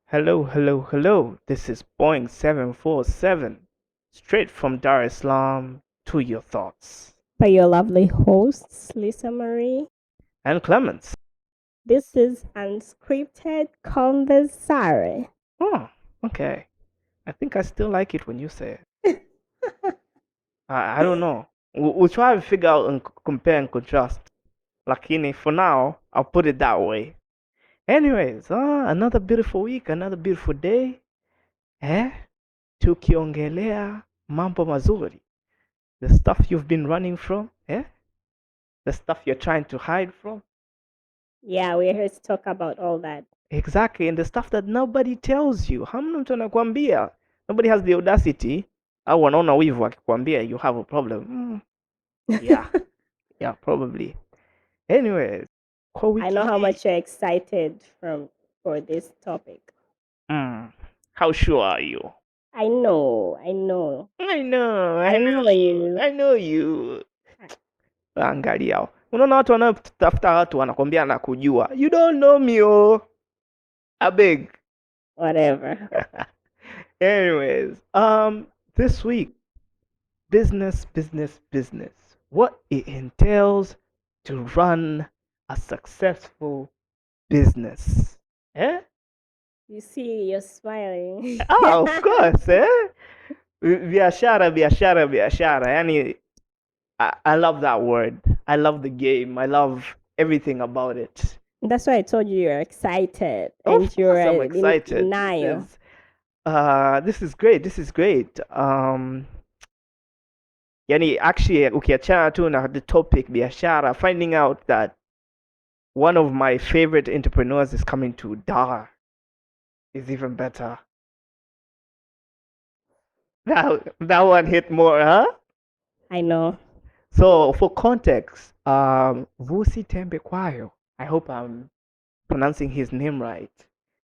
Hello, hello, hello. This is Boeing 747, straight from Dar es Salaam to your thoughts. By your lovely hosts, Lisa Marie. And Clements. This is Unscripted Conversare. Oh, okay. I think I still like it when you say it. I don't know. We'll try to figure out and compare and contrast. Lakini, for now, I'll put it that way. Anyways, another beautiful week, another beautiful day. Tukiongelea mambo mazuri. The stuff you've been running from, the stuff you're trying to hide from. Yeah, we're here to talk about all that. Exactly, and the stuff that nobody tells you. Hamna mtu anakuambia. Nobody has the audacity. Au wanaona wivu akikwambia you have a problem. Yeah, yeah, probably. Anyways, I know how much you're excited for this topic. How sure are you? I know. I know you. Angalia. Unaona watu wanaotafuta watu wanakwambia na kujua. You don't know me, oh. I beg. Whatever. Anyways, this week, business. What it entails to run a successful business. You see, you're smiling. Oh, of course, Biashara. Yani, I love that word. I love the game. I love everything about it. That's why I told you you're excited. I'm excited. This is great. Yani actually ukiachana tu na the topic biashara, finding out that one of my favorite entrepreneurs is coming to Dar is even better. That one hit more, huh? I know. So for context, Vusi Tembe Kwayo, I hope I'm pronouncing his name right,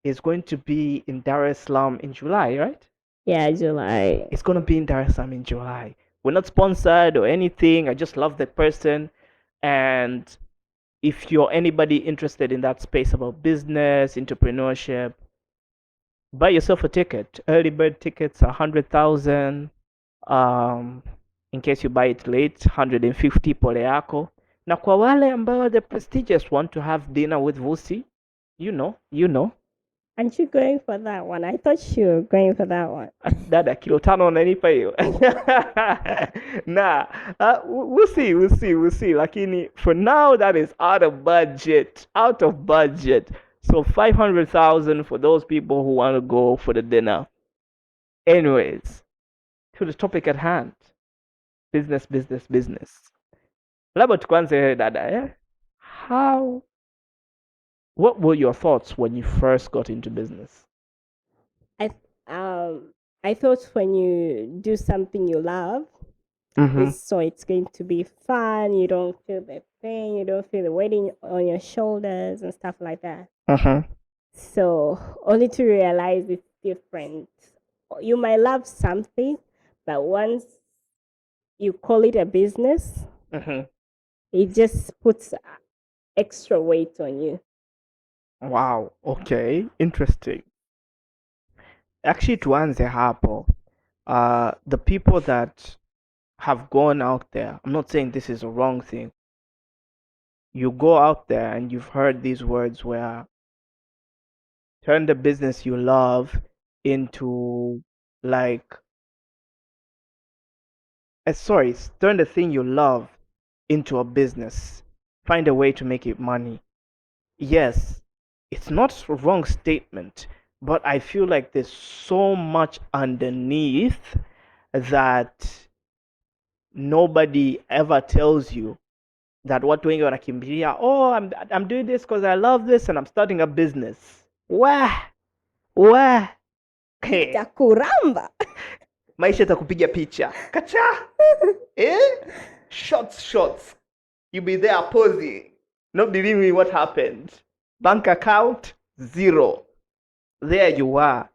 is going to be in Dar es Salaam in July, right? Yeah, July. It's going to be in Dar es Salaam in July. We're not sponsored or anything. I just love the person. And if you're anybody interested in that space about business, entrepreneurship, buy yourself a ticket. Early bird tickets are 100,000. In case you buy it late, 150 pole yako. Na kwa wale ambao the prestigious want to have dinner with Vusi, you know. Aren't you going for that one? I thought you were going for that one. Dada, kilo tano unanipa hiyo. Nah, we'll see. Lakini for now, that is out of budget. So 500,000 for those people who want to go for the dinner. Anyways, to the topic at hand. Business. Labda tuanze dada, what were your thoughts when you first got into business? I thought when you do something you love, so it's going to be fun. You don't feel the pain. You don't feel the weight on your shoulders and stuff like that. So only to realize it's different. You might love something, but once you call it a business, it just puts extra weight on you. Wow, okay, interesting. Actually, tuanze hapo. The people that have gone out there, I'm not saying this is a wrong thing. You go out there and you've heard these words where turn the business you love into turn the thing you love into a business. Find a way to make it money. Yes, it's not a wrong statement, but I feel like there's so much underneath that nobody ever tells you that watu wengi wanakimbilia, oh, I'm doing this because I love this and I'm starting a business. Wah. Takuramba. Maisha takupiga picha. Kacha. Shots. You be there posing, not believing what happened. Bank account, 0. There you are.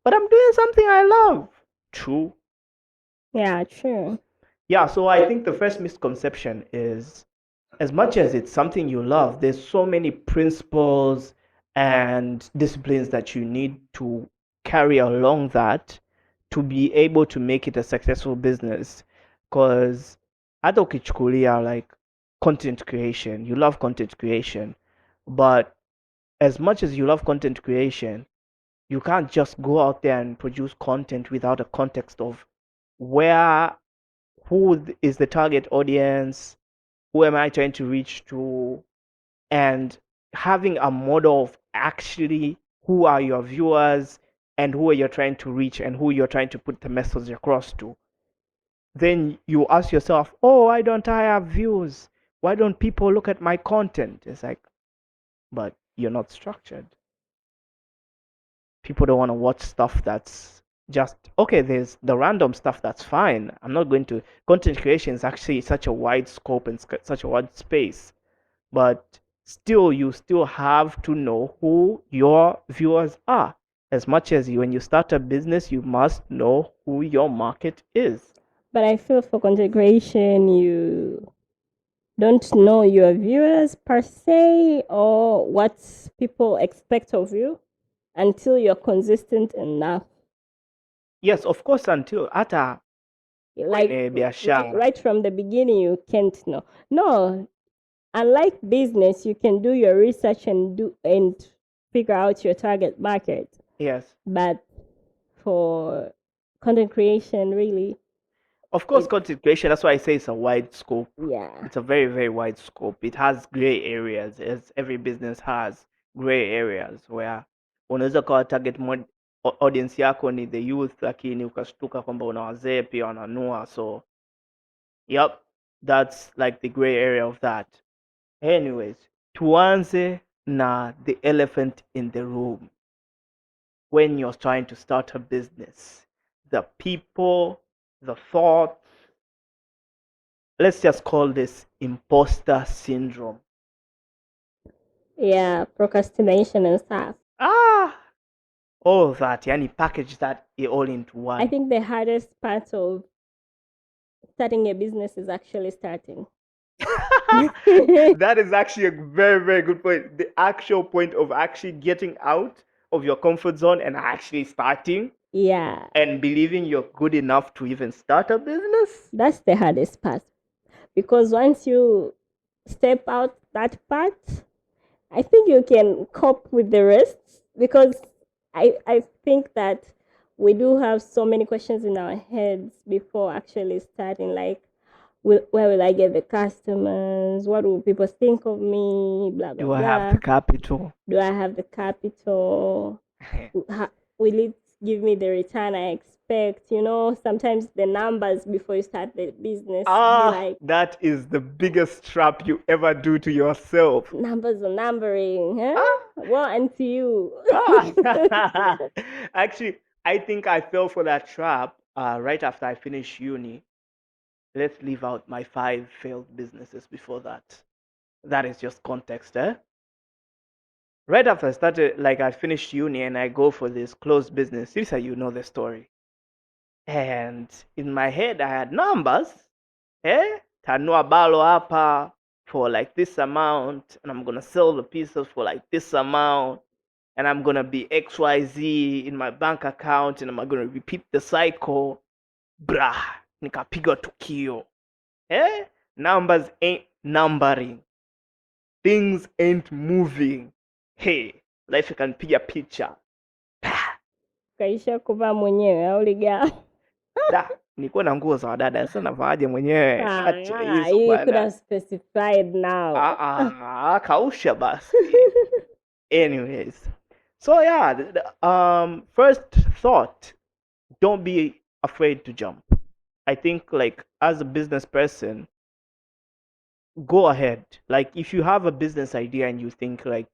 But I'm doing something I love. True. Yeah, true. Yeah, so I think the first misconception is, as much as it's something you love, there's so many principles and disciplines that you need to carry along that to be able to make it a successful business. Because hata ukichukulia like content creation, you love content creation, but as much as you love content creation, you can't just go out there and produce content without a context of where, is the target audience, who am I trying to reach to, and having a model of actually who are your viewers and who are you trying to reach and who you're trying to put the message across to. Then you ask yourself, oh, why don't I have views? Why don't people look at my content? It's like, but you're not structured. People don't want to watch stuff that's just okay. There's the random stuff that's fine. I'm not going to. Content creation is actually such a wide scope and such a wide space, but still, you still have to know who your viewers are. As much as when you start a business, you must know who your market is. But I feel for content creation, you don't know your viewers per se or what people expect of you until you're consistent enough. Yes, of course, until hata Like right from the beginning, you can't know. No, unlike business, you can do your research and figure out your target market. Yes. But for content creation, really, of course, content creation, that's why I say it's a wide scope. Yeah. It's a very, very wide scope. It has gray areas, as every business has gray areas where unaweza ukawa target audience yako ni the youth, lakini ukashtuka kwamba una wazee pia wananua. So, yep, that's like the gray area of that. Anyways, tuanze na the elephant in the room. When you're trying to start a business, the people, the thoughts, let's just call this imposter syndrome. Yeah, procrastination and stuff. All that, yani package that all into one. I think the hardest part of starting a business is actually starting. That is actually a very, very good point. The actual point of actually getting out of your comfort zone and actually starting. Yeah. And believing you're good enough to even start a business. That's the hardest part. Because once you step out that part, I think you can cope with the rest. Because I think that we do have so many questions in our heads before actually starting. Like, where will I get the customers? What will people think of me? Blah, blah, Do I have the capital? Do I have the capital? Will it give me the return I expect? You know, sometimes the numbers before you start the business. That is the biggest trap you ever do to yourself. Numbers are numbering, huh? Well, and to you. Actually, I think I fell for that trap right after I finished uni. Let's leave out my 5 failed businesses before that. That is just context, eh? Right after I started, like I finished uni and I go for this closed business. Lisa, you know the story. And in my head, I had numbers. Tanua balo hapa for like this amount, and I'm gonna sell the pieces for like this amount, and I'm gonna be XYZ in my bank account, and I'm gonna repeat the cycle. Brah, nikapiga tukio. Numbers ain't numbering. Things ain't moving. Hey, life ikanpiga picha. Kaisha kuvaa mwenyewe au liga? Da, nilikuwa na nguo za wadada, sasa navaaje mwenyewe? You could have specified now. Kausha basi. Anyways, so yeah, first thought, don't be afraid to jump. I think like as a business person, go ahead. Like if you have a business idea and you think like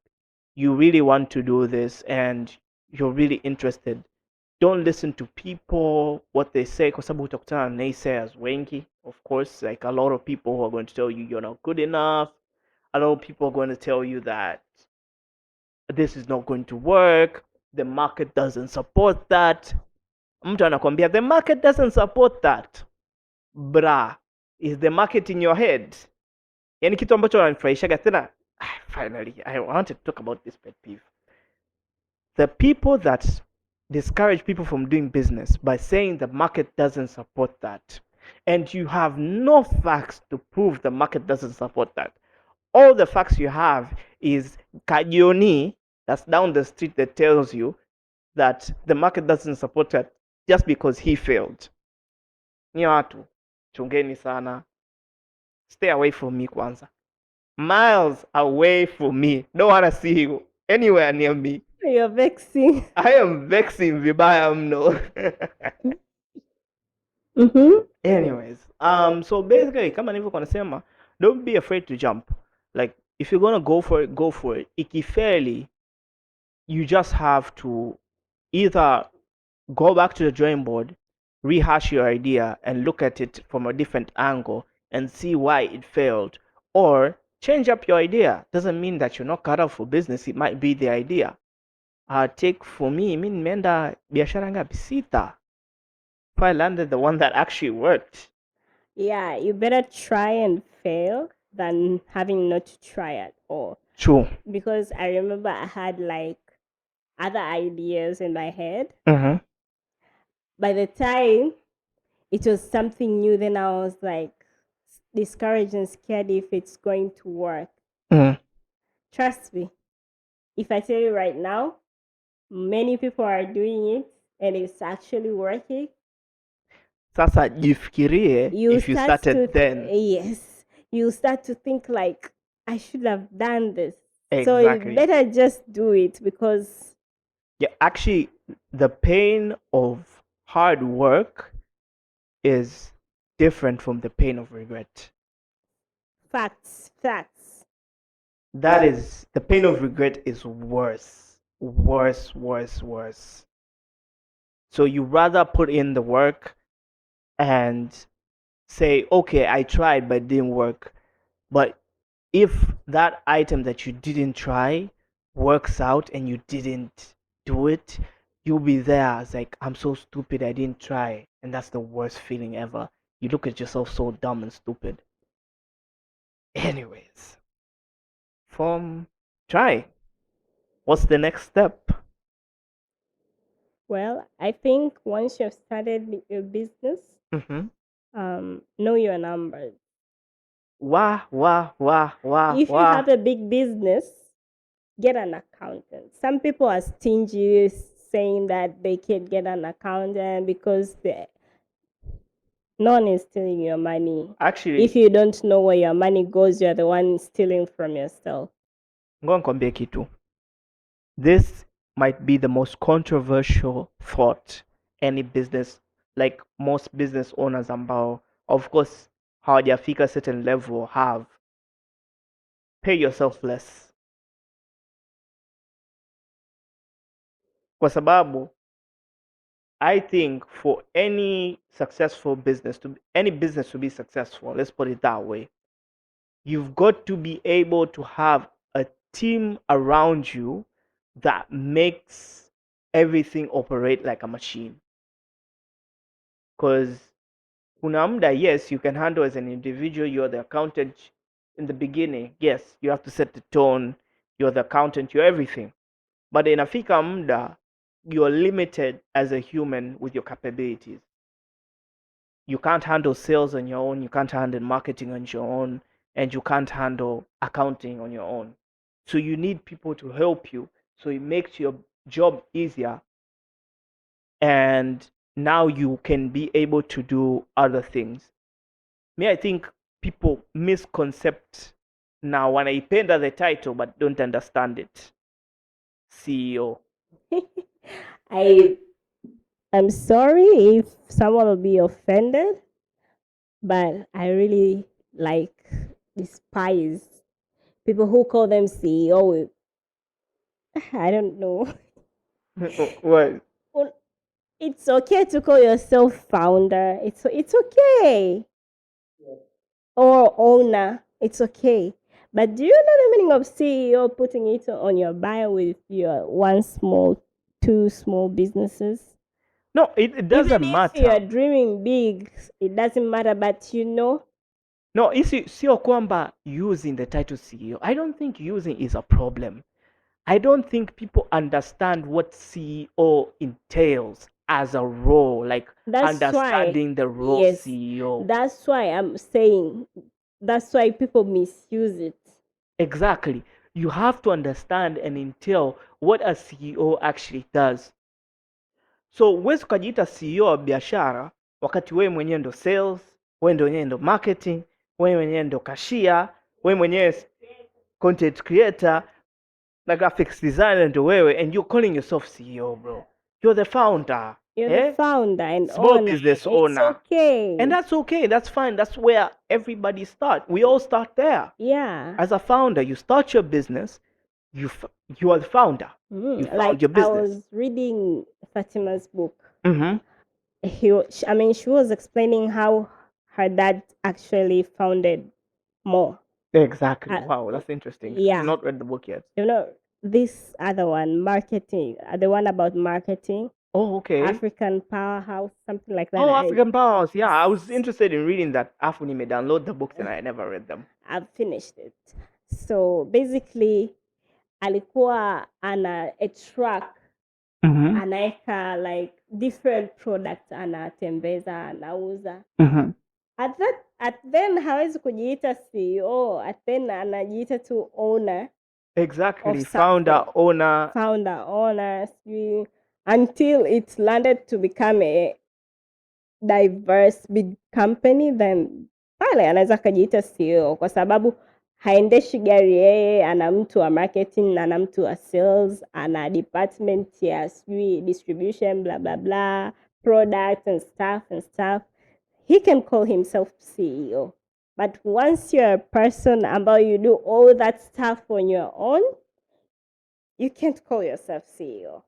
you really want to do this and you're really interested, don't listen to people, what they say, kwa sababu utakutana na naysayers wengi. Of course, like a lot of people who are going to tell you you're not good enough. A lot of people are going to tell you that this is not going to work. The market doesn't support that. Mtu anakwambia the market doesn't support that. Bra, is the market in your head? Yani kitu ambacho wananifurahishaga tena, finally, I wanted to talk about this pet peeve. The people that discourage people from doing business by saying the market doesn't support that, and you have no facts to prove the market doesn't support that. All the facts you have is Kajioni that's down the street that tells you that the market doesn't support it just because he failed. Ni watu chungeni sana, stay away from me kwanza, miles away from me. Don't want to see you anywhere near me. You're vexing. I am vexing vibaya mno. Anyways, so basically kama nilivyokuwa nasema, don't be afraid to jump. Like if you're gonna go for it, go for it. Ikifeli, you just have to either go back to the drawing board, rehash your idea, and look at it from a different angle and see why it failed, or change up your idea. Doesn't mean that you're not cut out for business. It might be the idea. Take for me, mi nimeenda biashara ngapi? Sita. If I landed the one that actually worked. Yeah, you better try and fail than having not to try at all. True. Because I remember I had like other ideas in my head. By the time it was something new, then I was like discouraged and scared if it's going to work. Trust me, if I tell you right now, many people are doing it and it's actually working. Sasa jifikirie if you started then. Yes, you start to think like, I should have done this. Exactly. So you better just do it, because actually the pain of hard work is different from the pain of regret. Facts. That is, the pain of regret is worse. So you rather put in the work and say, okay, I tried but it didn't work. But if that item that you didn't try works out and you didn't do it, you'll be there. It's like, I'm so stupid, I didn't try. And that's the worst feeling ever. You look at yourself so dumb and stupid. Anyways, from try, what's the next step? Well, I think once you've started your business, know your numbers. If you have a big business, get an accountant. Some people are stingy, saying that they can't get an accountant because no one is stealing your money. Actually, if you don't know where your money goes, you're the one stealing from yourself. This might be the most controversial thought any business, like most business owners ambao, of course, hawajafika certain level have. Pay yourself less. Kwa sababu, I think for any successful business, any business to be successful, let's put it that way, you've got to be able to have a team around you that makes everything operate like a machine. Because kuna muda, yes, you can handle as an individual, you're the accountant in the beginning, yes, you have to set the tone, you're the accountant, you're everything. But inafika muda, you're limited as a human with your capabilities. You can't handle sales on your own, you can't handle marketing on your own, and you can't handle accounting on your own. So you need people to help you, so it makes your job easier, and now you can be able to do other things. I think people misconcept now wanaipenda the title but don't understand it. CEO. I'm sorry if someone will be offended, but I really despise people who call them CEO. I don't know. What? Well, it's okay to call yourself founder. It's okay. Or owner. It's okay. But do you know the meaning of CEO, putting it on your bio with your one small, two small businesses? No, it doesn't matter. If you're dreaming big, it doesn't matter, but No, sio kwamba using the title CEO. I don't think using is a problem. I don't think people understand what CEO entails as a role, like understanding the role CEO. That's why I'm saying that's why people misuse it. Exactly. You have to understand and entail what a CEO actually does. So huwezi ukajiita CEO wa biashara wakati wewe mwenyewe ndo sales, wewe ndo mwenyewe ndo marketing, wewe mwenyewe ndo cashier, wewe mwenyewe content creator na graphics designer ndo wewe, and you're calling yourself CEO, bro. You're the founder. You're the founder and small owner. business owner. It's okay. And that's okay. That's fine. That's where everybody start. We all start there. Yeah. As a founder, you start your business. You are the founder. You found like your business. I was reading Fatima's book. Mm-hmm. She was explaining how her dad actually founded more. Exactly. Wow, that's interesting. Yeah. I've not read the book yet. You know, this other one, marketing, the one about marketing. Oh, okay. African Powerhouse, something like that. Oh, African Powerhouse. Yeah, I was interested in reading that. After you may download the books and I never read them. I've finished it. So basically, alikuwa ana a truck, anaeka like different products, anatembeza, anauza. At then hawezi kujiita CEO, at then anajiita tu owner. Exactly, founder, owner, until it's landed to become a diverse big company, then pale anaweza kajiita CEO kwa sababu haendeshi gari yeye, ana mtu wa marketing, ana mtu wa sales, ana department ya distribution, blah blah blah, products and stuff. He can call himself CEO. But once you're a person ambao you do all that stuff on your own, you can't call yourself CEO.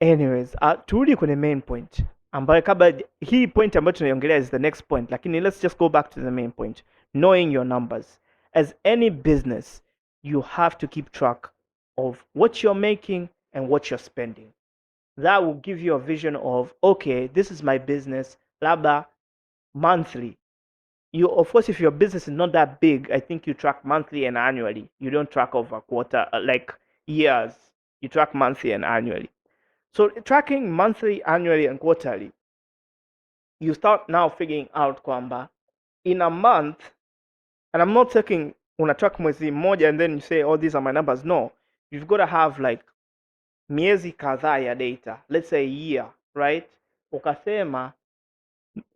Anyways, turudi kwenye main point ambayo kabla hii point ambayo tunaiongelea is the next point, lakini let's just go back to the main point. Knowing your numbers. As any business, you have to keep track of what you're making and what you're spending. That will give you a vision of, okay, this is my business, labda monthly. Of course, if your business is not that big, I think you track monthly and annually. You don't track over quarter, like years. You track monthly and annually. So tracking monthly, annually, and quarterly, you start now figuring out kwamba in a month, and I'm not talking una track mwezi mmoja and then you say, oh, these are my numbers. No, you've got to have like miezi kadhaa ya data. Let's say a year, right? Ukasema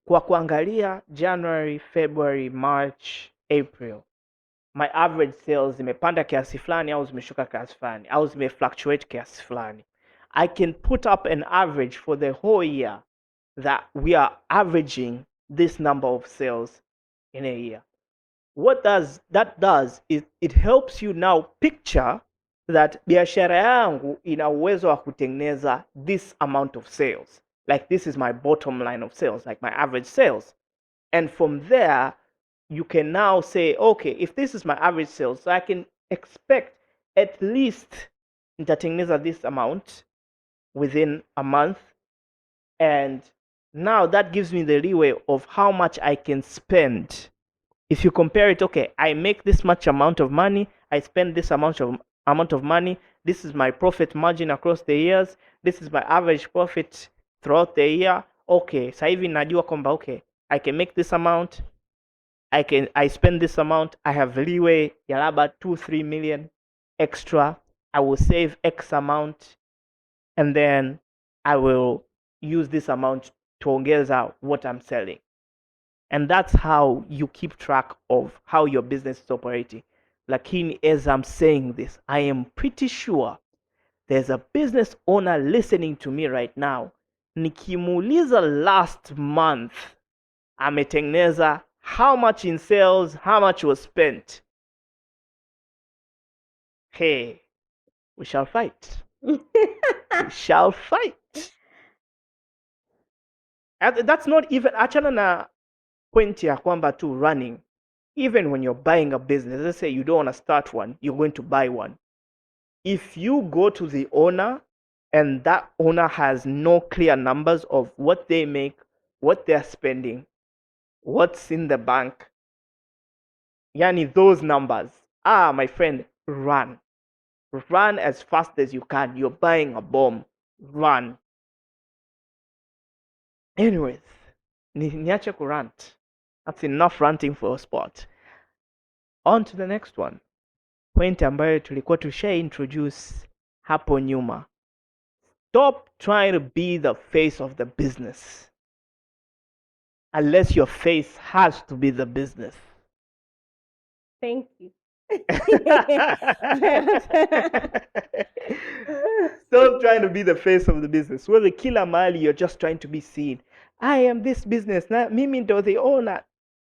kwa kuangalia January, February, March, April, my average sales zimepanda kiasi fulani au zimeshuka kiasi fulani au zimefluctuate kiasi fulani. I can put up an average for the whole year that we are averaging this number of sales in a year. What that does is it helps you now picture that biashara yangu ina uwezo wa kutengeneza this amount of sales. Like this is my bottom line of sales, like my average sales. And from there, you can now say, okay, if this is my average sales, so I can expect at least nitatengeneza this amount within a month. And now that gives me the leeway of how much I can spend. If you compare it, okay, I make this much amount of money, I spend this amount of money, this is my profit margin across the years, this is my average profit throughout the year. Okay, sasa hivi najua kwamba okay, I can make this amount, I spend this amount, I have leeway ya labda 2-3 million extra, I will save X amount, and then I will use this amount to ongeza what I'm selling. And that's how you keep track of how your business is operating. Lakini, as I'm saying this, I am pretty sure there's a business owner listening to me right now. Nikimuuliza last month, ametengeneza how much in sales, how much was spent. Hey, we shall fight. We shall fight. And that's not even, achana na point ya kwamba tu running. Even when you're buying a business, let's say you don't want to start one, you're going to buy one. If you go to the owner and that owner has no clear numbers of what they make, what they're spending, what's in the bank, yani those numbers, my friend, run. Run as fast as you can. You're buying a bomb. Run. Anyways, niache kurant. That's enough ranting for a spot. On to the next one. Point ambayo tulikuwa introduce hapo nyuma. Stop trying to be the face of the business. Unless your face has to be the business. Thank you. Stop trying to be the face of the business. Well, the killer mali, you're just trying to be seen. I am this business. Mimi ndo the owner.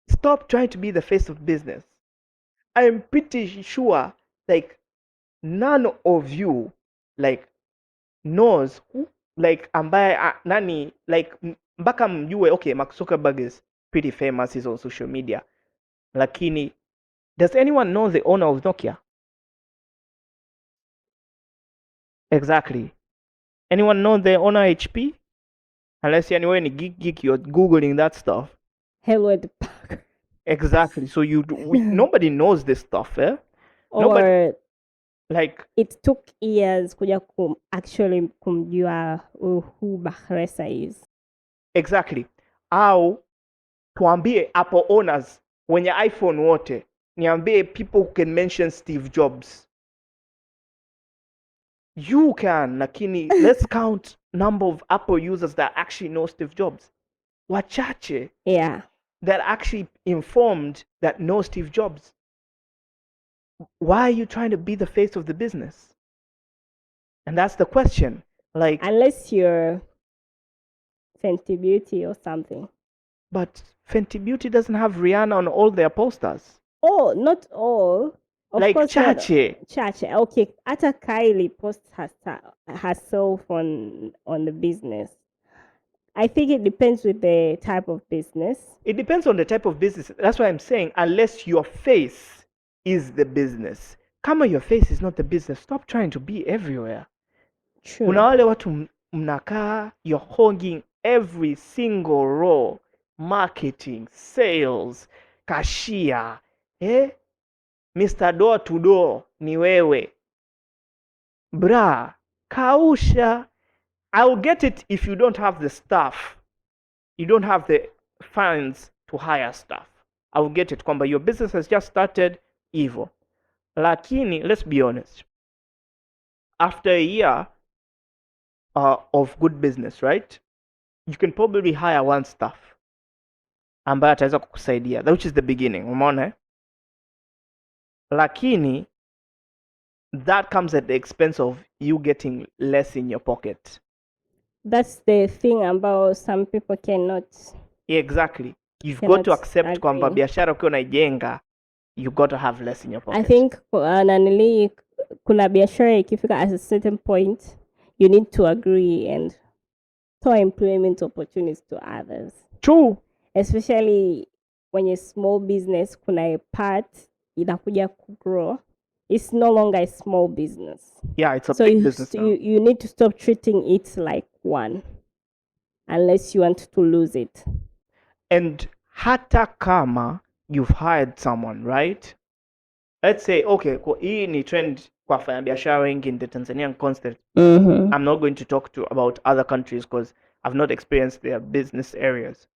Stop trying to be the face of business. I am pretty sure, like, none of you, like, knows who, like, ambaye nani, like, mpaka mjue, okay, Mark Zuckerberg is pretty famous, he's on social media. Lakini, does anyone know the owner of Nokia? Exactly. Anyone know the owner of HP? Unless you're anywhere in geek, you're Googling that stuff. Hewlett Packard. Exactly. So nobody knows this stuff, eh? Or nobody, like, it took years kuja actually kumjua who Bakhresa is. Exactly. Au tuambie Apple owners wenye iPhone wote, niambie people who can mention Steve Jobs. You can, lakini let's count number of Apple users that actually know Steve Jobs. Wachache. Yeah. That actually informed that know Steve Jobs. Why are you trying to be the face of the business? And that's the question. Like, unless you're Fenty Beauty or something. But Fenty Beauty doesn't have Rihanna on all their posters. Oh, not all. Of like course Chache. Chache. Okay. Ata Kylie posts herself on the business. I think it depends with the type of business. It depends on the type of business. That's why I'm saying, unless your face is the business. Kama your face is not the business, stop trying to be everywhere. True. Kuna wale watu mnakaa, you're hogging every single role. Marketing, sales, cashier, Mr. Door to Door ni wewe. Bra, kausha. I'll get it if you don't have the staff. You don't have the funds to hire staff. I'll get it kwamba your business has just started hivyo. Lakini, let's be honest. After a year of good business, right? You can probably hire one staff ambaye ataweza kukusaidia, which is the beginning. Umeona? Lakini, that comes at the expense of you getting less in your pocket. That's the thing about some people cannot. Yeah, exactly. You've got to accept kwamba biashara ukiwa unaijenga, you got to have less in your pocket. I think kuna biashara ikifika at a certain point, you need to agree and to employment opportunities to others. True. Especially when you're small business, kuna a part inakuja grow. It's no longer a small business. Yeah, it's a big business. So you need to stop treating it like one, unless you want to lose it. And hata kama you've hired someone, right? Let's say, okay, hii ni trend kwa wafanyabiashara wengi in the Tanzanian context. Mm-hmm. I'm not going to talk about other countries because I've not experienced their business areas.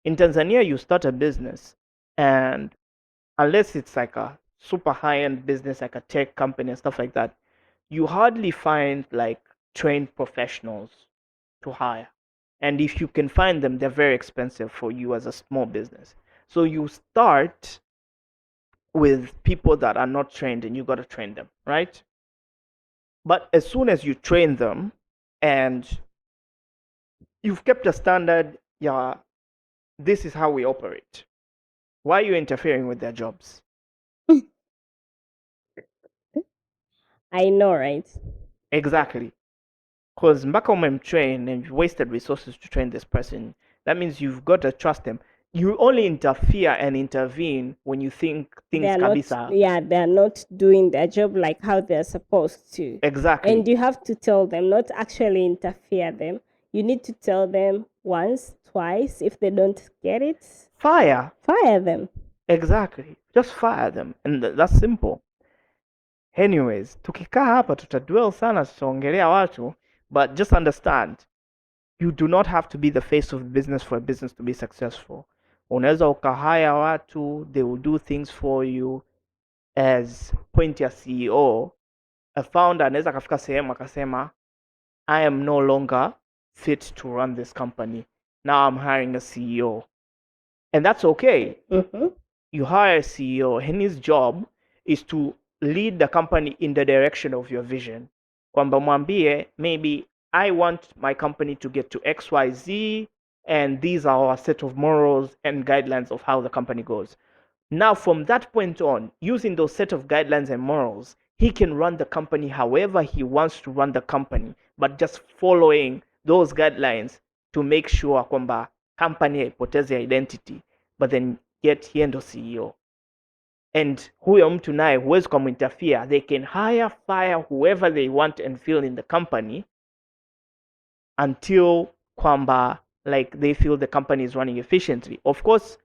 In Tanzania, you start a business, and unless it's like a super high-end business, like a tech company and stuff like that, you hardly find like trained professionals to hire. And if you can find them, they're very expensive for you as a small business. So you start with people that are not trained, and you got to train them, right? But as soon as you train them and you've kept a standard, yeah, this is how we operate. Why are you interfering with their jobs? I know, right? Exactly. Because mpaka umemtrain and you wasted resources to train this person, that means you've got to trust them. You only interfere and intervene when you think things kabisa. They're not doing their job like how they're supposed to. Exactly. And you have to tell them, not actually interfere them. You need to tell them once, twice. If they don't get it, fire them. Exactly. Just fire them. And that's simple. Anyways, tukikaa hapa tutadwell sana, tutaongelea watu, but just understand you do not have to be the face of business for a business to be successful. Unaweza ukahaya watu, they will do things for you. As point ya CEO, a founder anaweza akafika sehemu akasema I am no longer fit to run this company, now I'm hiring a CEO, and that's okay. You hire a CEO and his job is to lead the company in the direction of your vision, kwamba mwambie maybe I want my company to get to XYZ, and these are our set of morals and guidelines of how the company goes. Now, from that point on, using those set of guidelines and morals, he can run the company however he wants to run the company, but just following those guidelines to make sure kwamba company haipotezi identity, but then yet he ndo CEO. And huyo mtu naye huwezi kuminterfere. They can hire, fire whoever they want and feel in the company until kwamba like they feel the company is running efficiently. Of course,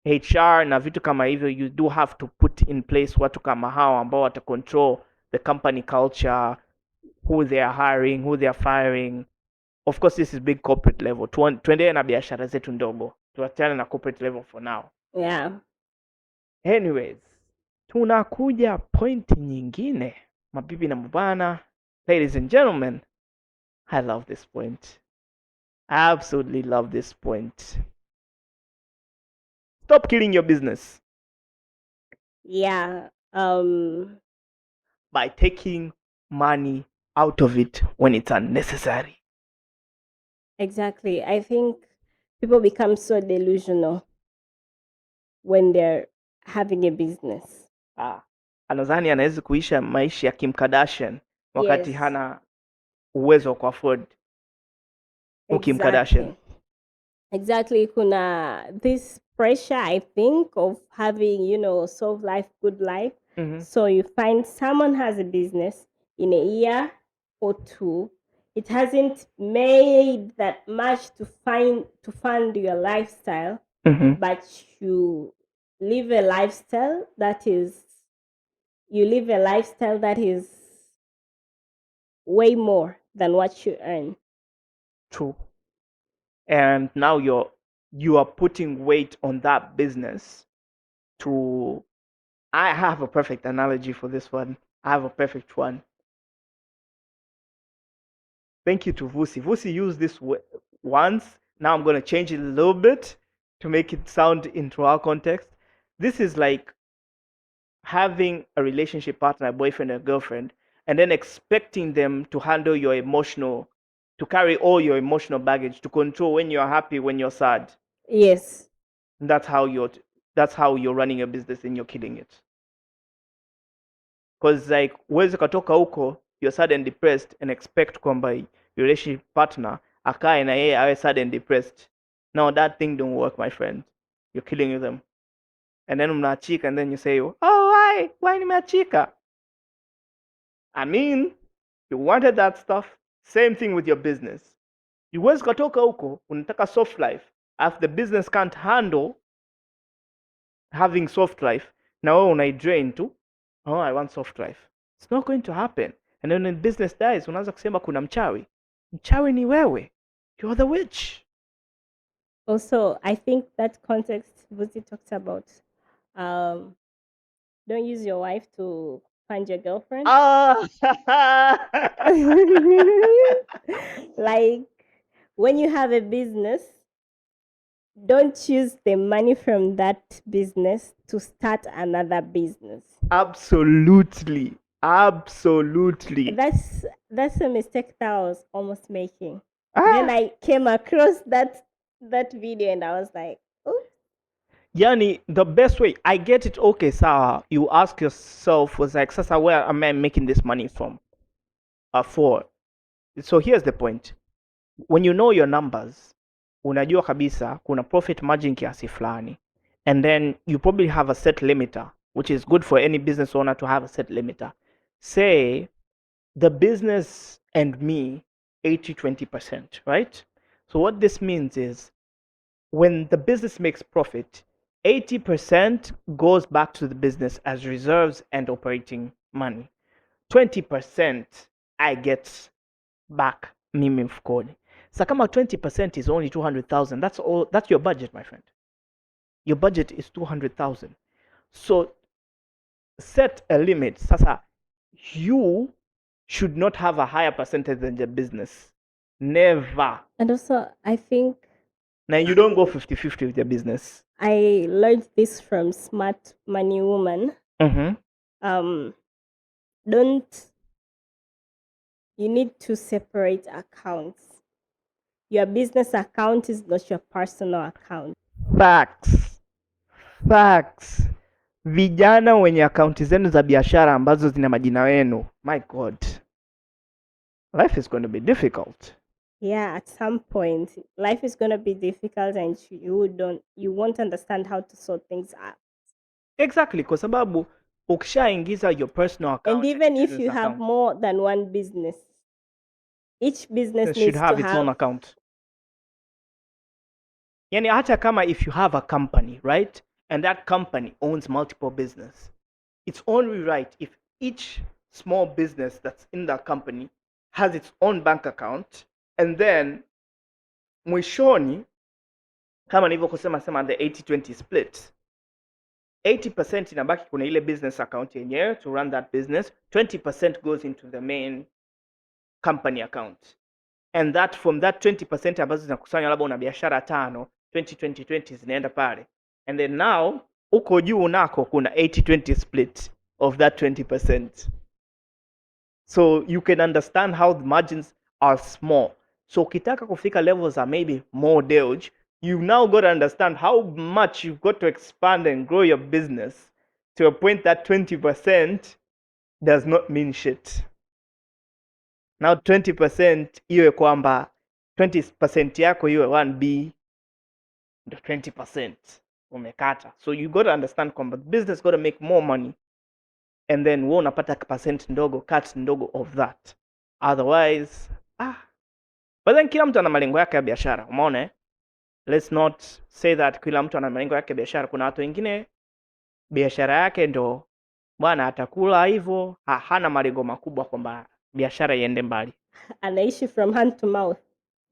HR na vitu kama hivyo, you do have to put in place watu kama hao ambao wata control the company culture, who they are hiring, who they are firing. Of course, this is big corporate level. Tuendelee na biashara zetu ndogo, tuachane na corporate level for now. Yeah. Anyways, tunakuja point nyingine, mabibi na mabana, ladies and gentlemen. I love this point. I absolutely love this point. Stop killing your business. Yeah. By taking money out of it when it's unnecessary. Exactly. I think people become so delusional when they're having a business. Anadhani anaweza kuisha maisha ya Kim Kardashian wakati hana uwezo wa kuafford Kim Kardashian. Exactly. Kuna this pressure, I think, of having, soft life, good life. So you find someone has a business in a year or two. It hasn't made that much to fund your lifestyle, but you live a lifestyle that is way more than what you earn. True. And now you are putting weight on that business to... I have a perfect analogy for this one. I have a perfect one. Thank you to Vusi. Vusi used this once. Now I'm going to change it a little bit to make it sound into our context. This is like having a relationship partner, a boyfriend or girlfriend, and then expecting them to handle your emotional, to carry all your emotional baggage, to control when you're happy, when you're sad. Yes. That's how you're running a business and you're killing it. Because like huwezi katoka huko, you're sad and depressed and expect kwamba your relationship partner akae na yeye awe sad and depressed. No, that thing don't work, my friend. You're killing them. And then mnaachika and then you say, oh, why nimeachika? I mean, you wanted that stuff. Same thing with your business. Huwezi katoka huko unataka soft life if the business can't handle having soft life. Na wewe unaidrain tu. Oh, I want soft life. It's not going to happen. And then when business dies, unaanza kusema kuna mchawi. Mchawi ni wewe. You're the witch. Also, I think that context Vusi talks about, don't use your wife to fund your girlfriend. Like, when you have a business, don't use the money from that business to start another business. Absolutely. That's a mistake that I was almost making. Then I came across that video and I was like, oh. Yani, the best way, I get it, okay, sawa, you ask yourself, was like, sasa, where am I making this money from? For. So here's the point. When you know your numbers, unajua kabisa kuna profit margin kiasi fulani, and then you probably have a set limiter, which is good for any business owner to have a set limiter. Say the business and me 80-20%, right? So what this means is when the business makes profit, 80% goes back to the business as reserves and operating money. 20% I get back mimi mfukoni. So kama 20% is only 200,000, that's your budget, my friend. Your budget is 200,000. So set a limit. Sasa you should not have a higher percentage than your business. Never. And also, I think now you don't go 50-50 with your business. I learned this from Smart Money Woman. You need to separate accounts. Your business account is not your personal account. Facts. Vijana wenye akaunti zenu za biashara ambazo zina majina yenu, my God, life is going to be difficult. Yeah, at some point life is going to be difficult and you won't understand how to sort things out. Exactly, kwa sababu ukishaingiza your personal account, and even if you have more than one business, each business should have its own account. Yani hata kama if you have a company, right, and that company owns multiple business, it's only right if each small business that's in that company has its own bank account, and then mwishoni kama nilivyosema the 80-20 split, 80% inabaki kuna ile business account yenyewe to run that business, 20% goes into the main company account, and that from that 20% ambazo zinakusanywa, labda una biashara 5, 20 zinaenda pale, and then now uko juu nako kuna 80-20 split of that 20%. So you can understand how the margins are small. So ukitaka kufika levels are maybe more Doge, you've now got to understand how much you've got to expand and grow your business to a point that 20% does not mean shit. Now 20% iwe kwamba 20% yako iwe 1B, the 20% umekata. So you got to understand kwamba the business got to make more money, and then wewe unapata percent ndogo, cut ndogo of that. Otherwise, but then kila mtu ana malengo yake ya biashara, umeona? Let's not say that kila mtu ana malengo yake ya biashara. Kuna watu wengine biashara yake ndo bwana atakula hivyo, hana malengo makubwa kwamba biashara iende mbali. Anaishi from hand to mouth.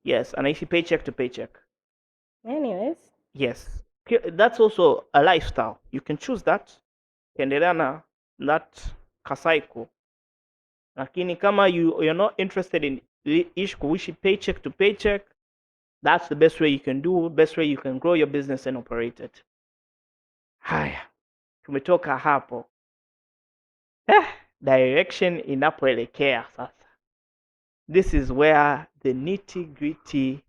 Yes, anaishi paycheck to paycheck. Anyways. Yes. That's also a lifestyle. You can choose that. Endelea na that kasaiko. Lakini kama you're not interested in kuishi paycheck to paycheck, that's the best way you can do, best way you can grow your business and operate it. Haya, tumetoka hapo. Direction inapoelekea sasa. This is where the nitty-gritty,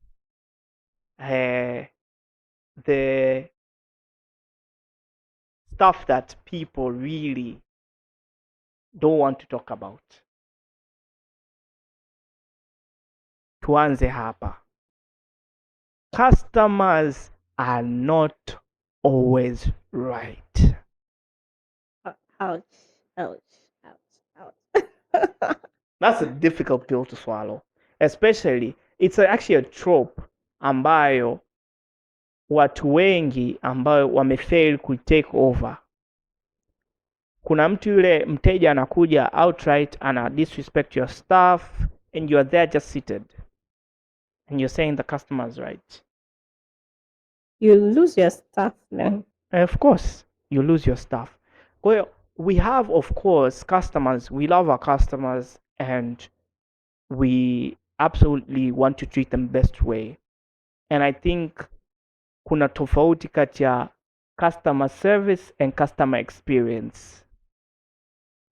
the stuff that people really don't want to talk about. Tuanze hapa. Customers are not always right. Ouch. That's a difficult pill to swallow. Especially, it's actually a trope ambayo watu wengi ambayo wamefail ku take over. Kuna mtu yule mteja anakuja outright ana disrespect your staff, and you are there just seated, and you're saying the customer is right. You lose your staff then. Of course, you lose your staff. Well, we have, of course, customers. We love our customers, and we absolutely want to treat them best way. And I think kuna tofauti kati ya customer service and customer experience.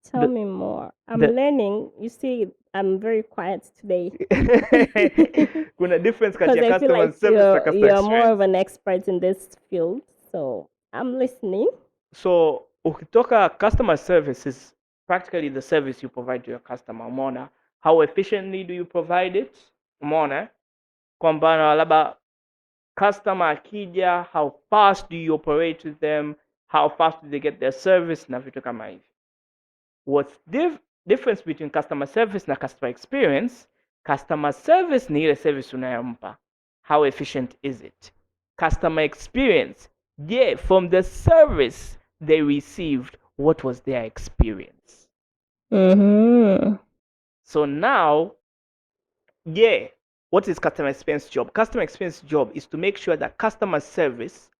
Tell me more. I'm learning. You see, I'm very quiet today. Kuna difference kati ya customer service and customer you're experience. more of an expert in this field, so I'm listening. So ukitoka customer service is practically the service you provide to your customer. Umeona how efficiently do you provide it? Umeona kwamba labda customer akija, how fast do you operate with them, how fast do they get their service na vitu kama hivi. What's difference between customer service na customer experience? Customer service ni ile service unayompa, how efficient is it? Customer experience, from the service they received, what was their experience? Mm-hmm. So now, yeah, what is customer experience job? Customer experience job is to make sure that customer service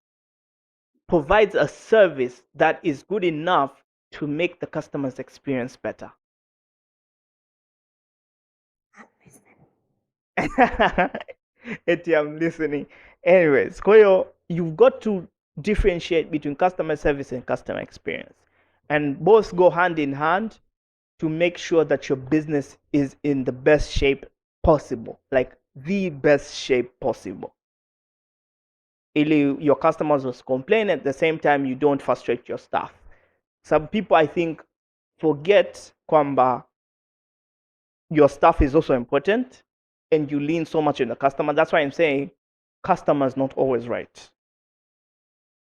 provides a service that is good enough to make the customer's experience better. I'm listening. Anyways, Koyo, you've got to differentiate between customer service and customer experience. And both go hand in hand to make sure that your business is in the best shape possible, like the best shape possible. Your customers will complain at the same time you don't frustrate your staff. Some people, I think, forget kwamba your staff is also important and you lean so much on the customer. That's why I'm saying customers not always right.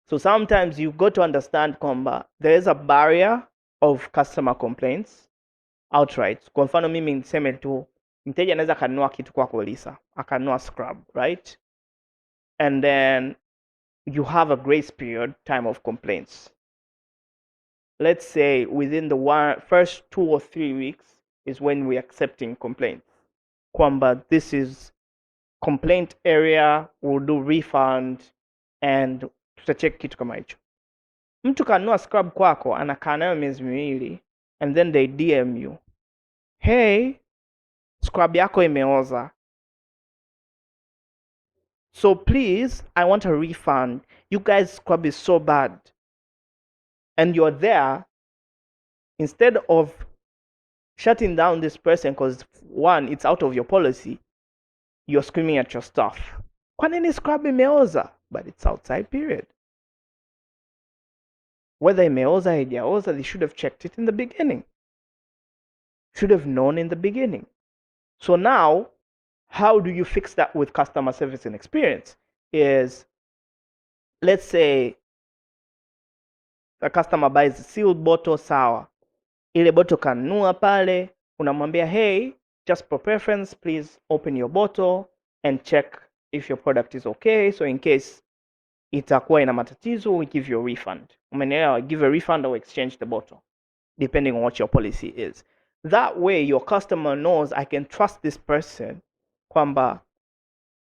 So sometimes you've got to understand kwamba there is a barrier of customer complaints outright. Kwa mfano mimi niseme tu mteja anaweza akanunua kitu kwako Lisa, akanunua scrub, right? And then you have a grace period time of complaints. Let's say within the first 2 or 3 weeks is when we're accepting complaints. Kwamba this is complaint area, we'll do refund and tutacheki kitu kama hicho. Mtu kanunua scrub kwako anakaa nayo miezi miwili and then they DM you, hey, scrub yako imeoza, so please I want a refund, you guys scrub is so bad. And you're there, instead of shutting down this person because one, it's out of your policy, you're screaming at your staff, kwa nini scrub imeoza? But it's outside period. Whether imeoza haijaoza, they should have checked it in the beginning, should have known in the beginning. So now, how do you fix that with customer service and experience? Is, let's say a customer buys a sealed bottle, sawa, ile bottle kanunua pale, unamwambia, hey, just for preference, please open your bottle and check if your product is okay, so in case itakuwa ina matatizo, we give you a refund. Umenielewa? Give a refund or exchange the bottle, depending on what your policy is. That way, your customer knows I can trust this person kwamba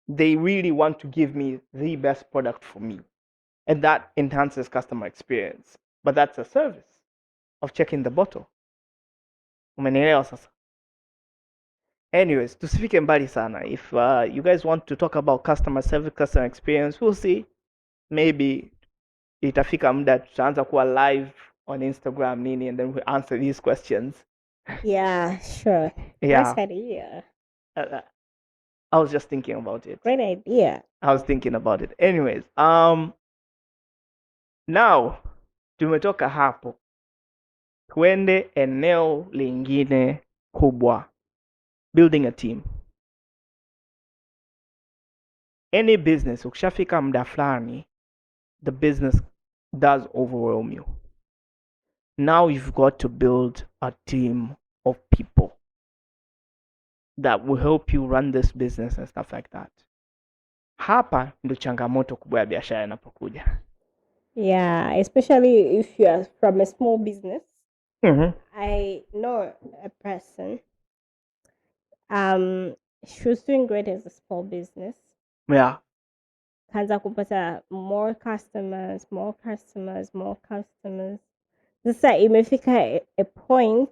they really want to give me the best product for me. And that enhances customer experience. But that's a service of checking the bottle. Umenielewa sasa? Anyways, tusifike mbali sana. If you guys want to talk about customer service, customer experience, we'll see. Maybe itafika muda tutaanza kuwa live on Instagram nini, and then we answer these questions. Yeah, sure. Yeah. Nice idea. I was just thinking about it. Great idea. I was thinking about it. Anyways, now tumetoka hapo, twende eneo lingine kubwa, building a team. Any business, ukishafika muda fulani, the business does overwhelm you. Now you've got to build a team of people that will help you run this business and stuff like that. Hapa ndo changamoto kubwa ya biashara inapokuja. Yeah, especially if you are from a small business. Mm-hmm. I know a person. She was doing great as a small business. Yeah. Kaanza kupata more customers. Sasa imefika a point,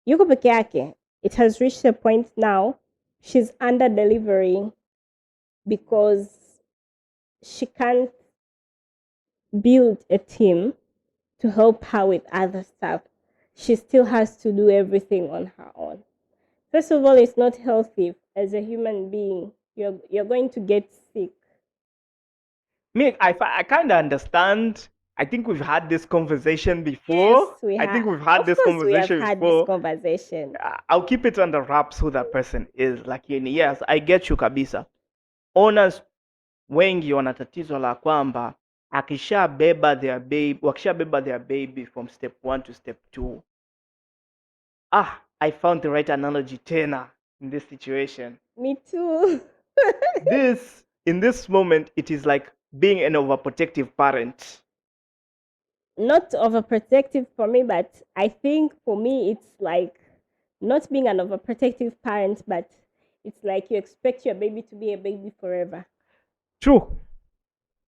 yuko peke yake. It has reached a point now she's under delivering because she can't build a team to help her with other stuff. She still has to do everything on her own. First of all, it's not healthy as a human being. You're going to get sick. Me, I kind of understand. I think we've had this conversation before. Yes, we have. I think we've had this conversation we have before. Had this conversation. I'll keep it under wraps who that person is. Like, yes, I get you kabisa. Owners wengi wana tatizo la kwamba wakishabeba their baby from step 1 to step 2. I found the right analogy tena in this situation. Me too. In this moment, it is like being an overprotective parent. not overprotective for me, but I think for me it's like not being an overprotective parent, but it's like you expect your baby to be a baby forever. True.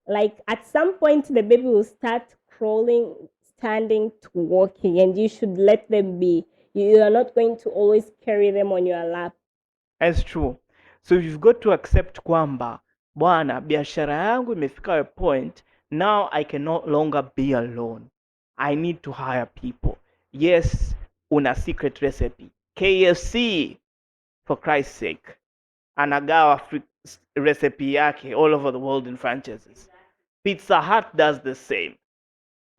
Like at some point the baby will start crawling, standing to walking, and you should let them be. You are not going to always carry them on your lap. That's true. So you've got to accept kwamba bwana, biashara yangu imefika a point now I can no longer be alone. I need to hire people. Yes, una secret recipe. KFC, for Christ's sake, anagawa recipe yake all over the world in franchises. Pizza Hut does the same.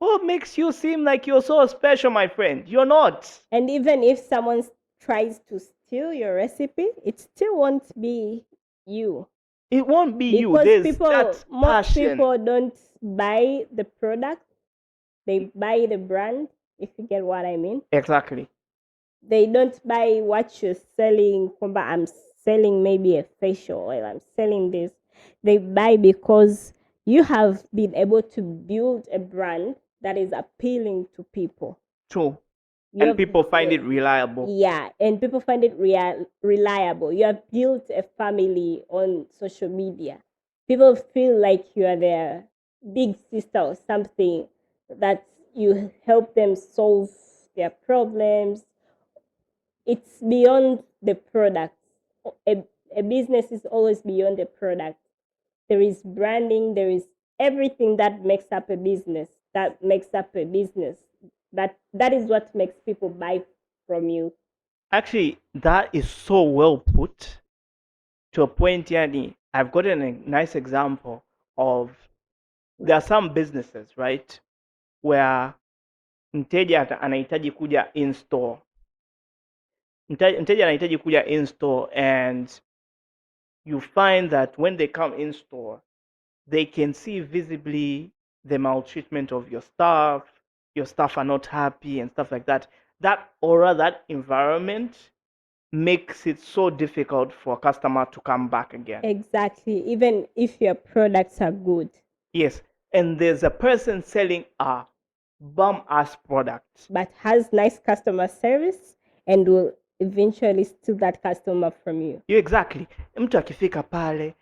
What makes you seem like you're so special, my friend? You're not. And even if someone tries to steal your recipe, it still won't be you. It won't be you. Because There's most people don't buy the product, they buy the brand, if you get what I mean. Exactly. They don't buy what you're selling. I'm selling maybe a facial oil, I'm selling this. They buy because you have been able to build a brand that is appealing to people. True. And people find it reliable. Yeah, and people find it reliable. You have built a family on social media. People feel like you are their big sister or something, that you help them solve their problems. It's beyond the product. A business is always beyond the product. There is branding, there is everything that makes up a business, that is what makes people buy from you. Actually, that is so well put. To a point, Yani, I've gotten a nice example of, there are some businesses, right, where mteja anahitaji kuja in store. Mteja anahitaji kuja in store, and you find that when they come in store, they can see visibly the maltreatment of your staff are not happy and stuff like that. That aura, that environment makes it so difficult for a customer to come back again. Exactly, even if your products are good. Yes, and there's a person selling a bum-ass product, but has nice customer service and will eventually steal that customer from you. Exactly. Mtu akifika pale,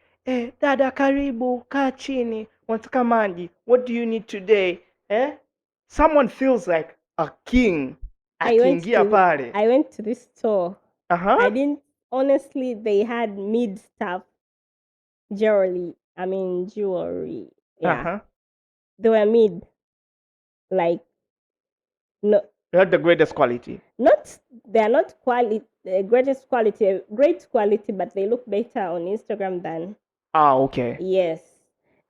dada karibu, kaa chini, unataka maji, what do you need today? Someone feels like a king akiingia pale. I went to this store. I didn't, honestly, they had mid stuff, jewelry. Yeah. They were mid. Like, no. Not the greatest quality. They're not greatest quality, great quality, but they look better on Instagram than. Okay. Yes.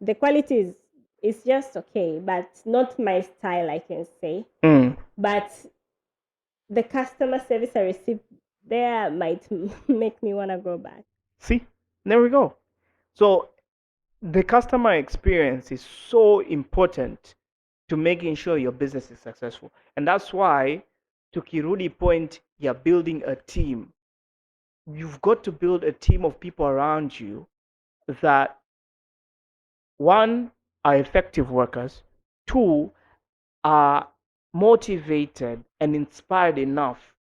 The quality is just okay, but not my style, I can say. But the customer service I received there might make me want to go back. See, there we go. So the customer experience is so important to making sure your business is successful. And that's why, to Kirudi point, you're building a team. You've got to build a team of people around you that, one, are effective workers, two, are motivated and inspired enough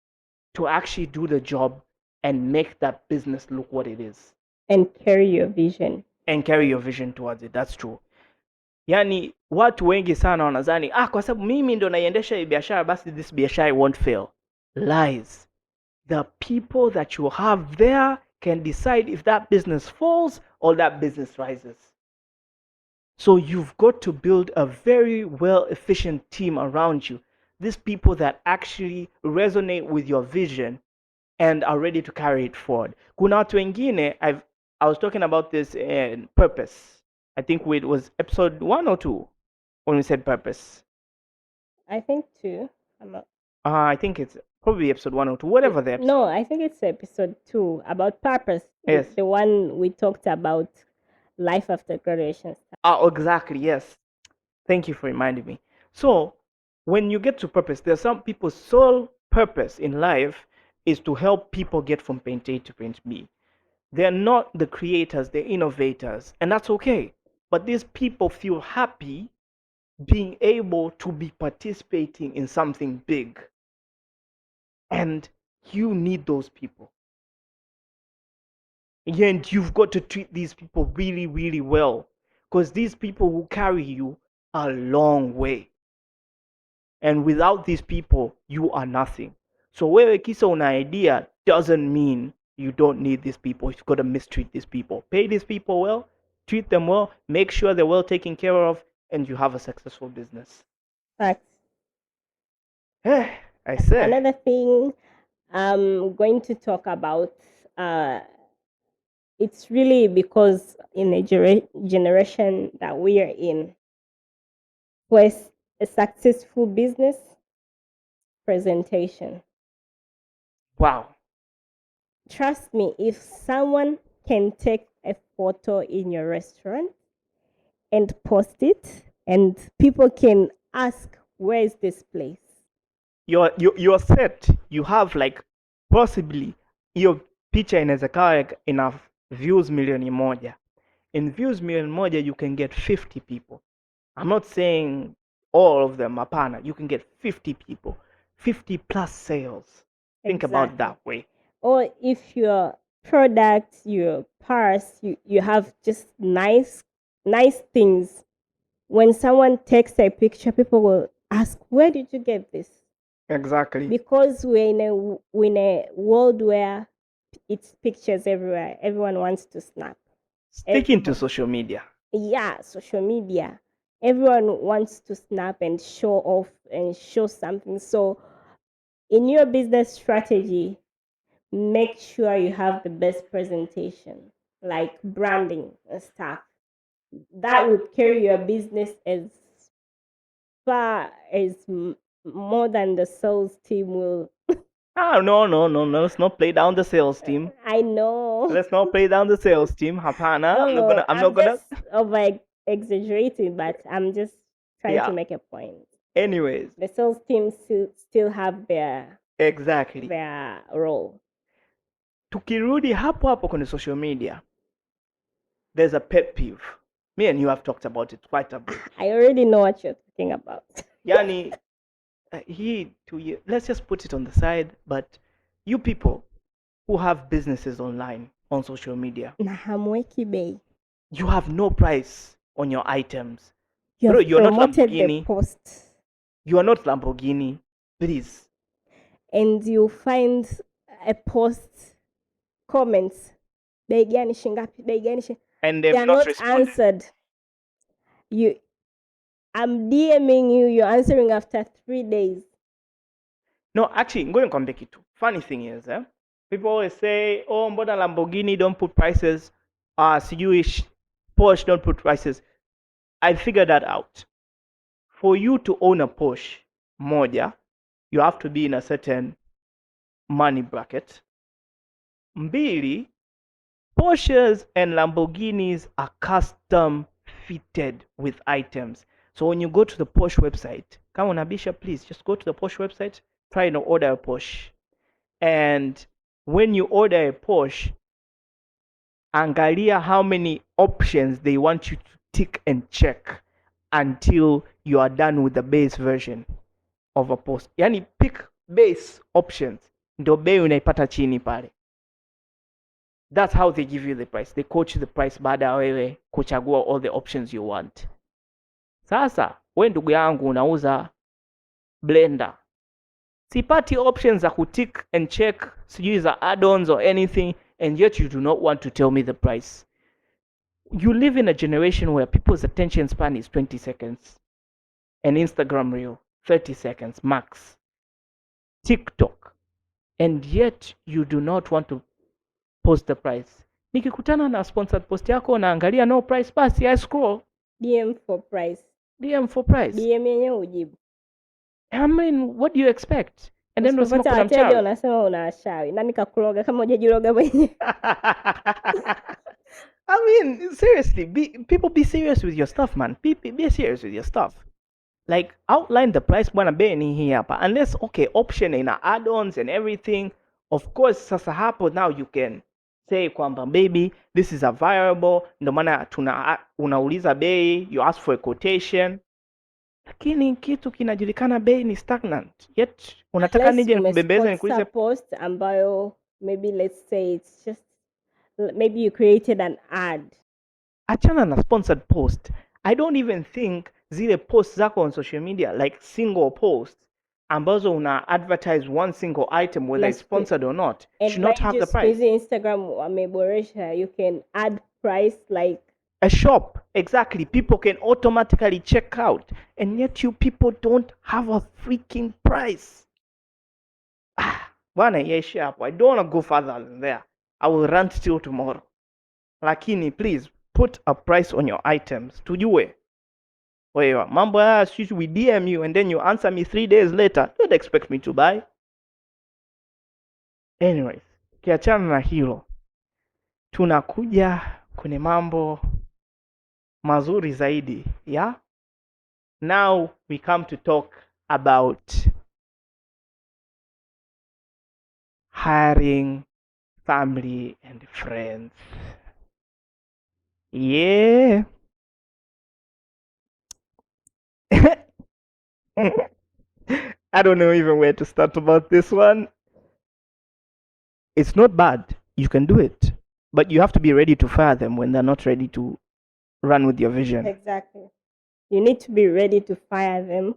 to actually do the job and make that business look what it is. And carry your vision. And carry your vision towards it. That's true. Yani watu wengi sana wanadhani kwa sababu mimi ndo naiendesha hii biashara basi this biashara won't fail. Lies. The people that you have there can decide if that business falls or that business rises. So you've got to build a very well efficient team around you. These people that actually resonate with your vision and are ready to carry it forward. Kuna watu wengine, I was talking about this in purpose. I think it was episode 1 or 2 when we said purpose. I think 2. I think it's probably episode 1 or 2, whatever the episode. No, I think it's episode 2 about purpose. Yes. The one we talked about life after graduation. Exactly, yes. Thank you for reminding me. So, when you get to purpose, there's some people's sole purpose in life is to help people get from point A to point B. They're not the creators, they're innovators, and that's okay. But these people feel happy being able to be participating in something big. And you need those people. And you've got to treat these people really, really well, because these people will carry you a long way. And without these people, you are nothing. So wewe kisa una idea doesn't mean you don't need these people. You've got to mistreat these people. Pay these people well, treat them well, make sure they're well taken care of, and you have a successful business. Facts. I say. Another thing I'm going to talk about, it's really because in the generation that we are in, was a successful business presentation. Wow. Trust me, if someone can take a photo in your restaurant and post it, and people can ask, where is this place? You're set. You have like possibly your picha inaweza kawa enough views milioni moja. In views milioni moja, you can get 50 people. I'm not saying all of them, hapana. You can get 50 people, 50 plus sales. Think about that way. Or if your product, your purse, you have just nice things. When someone takes a picture, people will ask, where did you get this? Exactly. Because we're in a world where it's pictures everywhere. Everyone wants to snap. Sticking to social media. Yeah, social media. Everyone wants to snap and show off and show something. So in your business strategy, make sure you have the best presentation, like branding and stuff. That would carry your business as far as more than the sales team will. No. Let's not play down the sales team. I know. Let's not play down the sales team. Hapana. I'm not gonna over exaggerating, but I'm just trying to make a point. Anyways, the sales team still have their role. Tukirudi hapo hapo kwenye social media, there's a pet peeve. Me and you have talked about it quite a bit. I already know what you're talking about. Yani, let's just put it on the side, but you people who have businesses online on social media, na hamweki bei. You have no price on your items. Bro, you're not Lamborghini. The post. You are not Lamborghini, please. And you find a post, comments, bei gani shingapi, bei gani shingapi. And they're not answered. I'm DMing you, you're answering after 3 days. No, actually, I'm going to come back to. Funny thing is, people always say, oh, mbona Lamborghini don't put prices. Sijui Porsche don't put prices. I figured that out. For you to own a Porsche moja, you have to be in a certain money bracket. Mbili, Porsches and Lamborghinis are custom fitted with items. So when you go to the Porsche website, come on, Abisha, please just go to the Porsche website, try and order a Porsche. And when you order a Porsche, angalia how many options they want you to tick and check until you are done with the base version of a Porsche. Yani pick base options, ndo bei unaipata chini pale. That's how they give you the price. They quote you the price baada ya wewe kuchagua all the options you want. Sasa we ndugu yangu unauza blender, sipati options za kutick and check, sijui za add-ons or anything, and yet you do not want to tell me the price. You live in a generation where people's attention span is 20 seconds. An Instagram reel, 30 seconds max. TikTok. And yet you do not want to post the price. Nikikutana na sponsored post yako naangalia no price, basi I scroll. DM for price. DM yenyewe ujibu. I mean, what do you expect? And then unasema kuna mchawi. Unasema unashawi. Nani kakuloga kama hujajiloga mwenyewe? I mean, seriously, people be serious with your stuff, man. Be serious with your stuff. Like, outline the price bwana bei ni hii hapa. Unless, okay, option in add-ons and everything. Of course, sasa hapo now you can say kwamba baby, this is a variable. Ndo maana unauliza bei, you ask for a quotation. lakini kitu kinajulikana bei ni stagnant, yet unataka nije nikubembeze nikuulize post ambayo maybe let's say it's just maybe you created an ad. Achana na sponsored post. I don't even think zile posts zako on social media like single posts ambazo una advertise one single item whether it's sponsored or not should not have the price. Instagram wameboresha, you can add price like a shop. Exactly. People can automatically check out, and yet you people don't have a freaking price. Bwana iishi hapo. I don't want to go further than there. I will rant till tomorrow. Lakini please put a price on your items. Tujue. Wewe mambo haya sisi we DM you and then you answer me 3 days later. Don't expect me to buy. Anyways, kiachana na hilo, tunakuja kwenye mambo mazuri zaidi, yeah? Now we come to talk about hiring family and friends. Yeah. I don't know even where to start about this one. It's not bad. You can do it. But you have to be ready to fire them when they're not ready to run with your vision. Exactly. You need to be ready to fire them.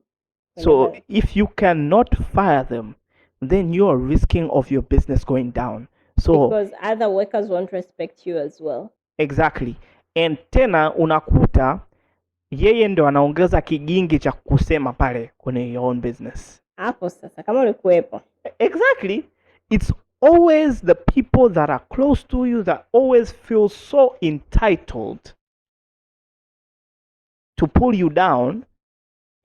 So if you cannot fire them, then you are risking of your business going down. So because other workers won't respect you as well. Exactly. And tena unakuta yeye ndo anaongeza kigingi cha kusema pale kwenye your own business. Hapo sasa kama ulikuwepo. Exactly. It's always the people that are close to you that always feel so entitled to pull you down,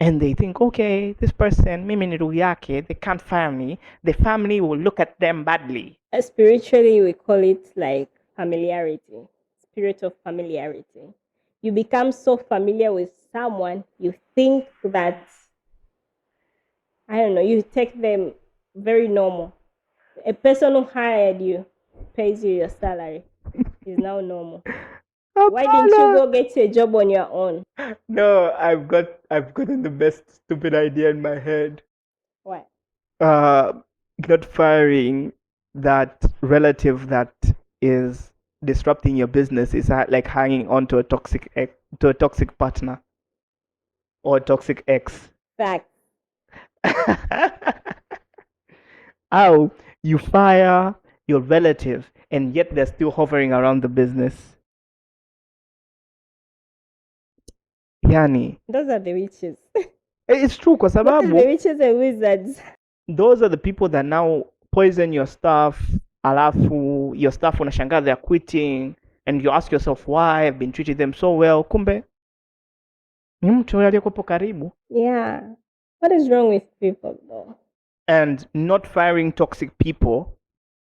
and they think, okay, this person, mimi ni ndugu yake, they can't fire me. The family will look at them badly. Spiritually, we call it like familiarity, spirit of familiarity. You become so familiar with someone, you think that, I don't know, you take them very normal. A person who hired you, pays you your salary, is now normal. Why didn't you go get a job on your own? No, I've gotten the best stupid idea in my head. What? Not firing that relative that is disrupting your business is like hanging on to a toxic partner or a toxic ex. Fact. How you fire your relative and yet they're still hovering around the business. Yani, those are the witches. It's true kwa sababu the witches and wizards. Those are the people that now poison your staff, alafu your staff unashangaa they're quitting and you ask yourself why I've been treating them so well, kumbe ni mtu aliyekuwa karibu. Yeah. What is wrong with people though? And not firing toxic people,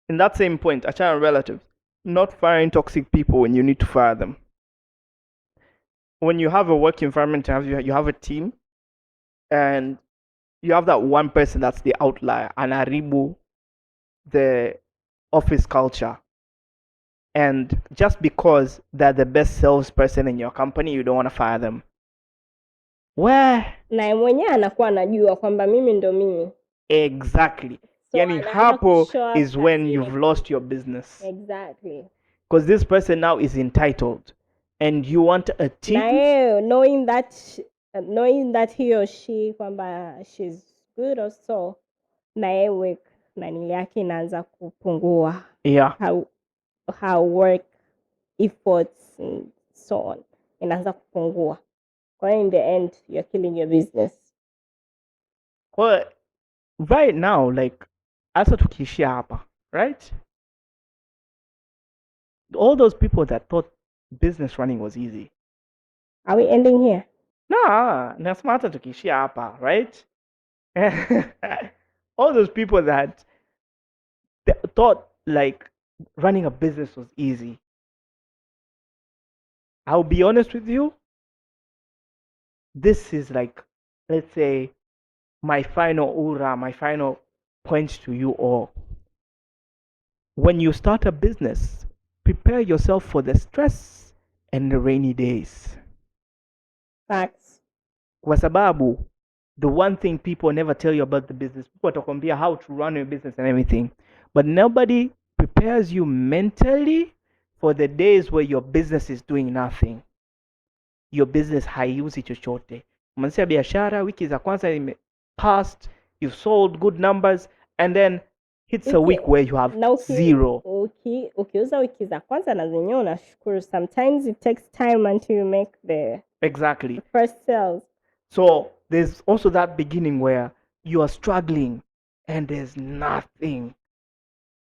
in that same point, achana relatives, not firing toxic people when you need to fire them. When you have a work environment, you have a team, and you have that one person that's the outlier, anaribu the office culture. And just because they're the best salesperson in your company, you don't want to fire them. Na mwenyewe anakuwa anajua kwamba mimi ndo mimi. Exactly. So yani hapo is when you've lost your business. Exactly. Because this person now is entitled and you want a team. Na knowing that he or she kwamba she's good or so, na yeye nani yake inaanza kupungua. Yeah. How work efforts and so on inaanza kupungua. Kwa in the end you're killing your business. Well, right now, like asa tukiishia hapa, right? All those people that thought business running was easy. Are we ending here? Nah, nasema hata tukiishia hapa, right? All those people that thought like running a business was easy. I'll be honest with you. This is like, let's say, my final point to you all. When you start a business, prepare yourself for the stress and the rainy days. Facts. kwa sababu the one thing people never tell you about the business, people watakwambia how to run your business and everything, but nobody prepares you mentally for the days where your business is doing nothing. Your business haiuzi chochote. Umeanzisha biashara, wiki za kwanza ime passed, you've sold good numbers, and then hits a week where you have zero. Ukiuza wiki za kwanza na zenyewe unashukuru. Sometimes it takes time until you make the first sales. So there's also that beginning where you are struggling and there's nothing.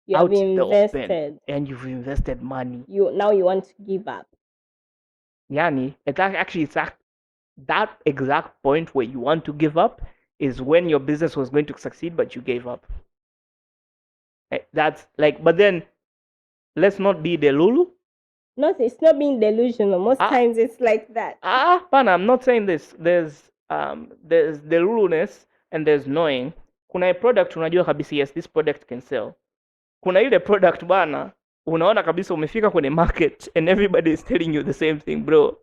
You have invested. And you've invested money. Now you want to give up. Yani, it's that exact point where you want to give up is when your business was going to succeed, but you gave up. That's like, but then let's not be delulu. No, it's not being delusional. Most times it's like that. Pana, I'm not saying this. There's deluluness and there's knowing. Kuna a product unajua kabisa, yes, this product can sell. Kuna ile product bana, unaona kabisa umefika kwenye market and everybody is telling you the same thing, bro.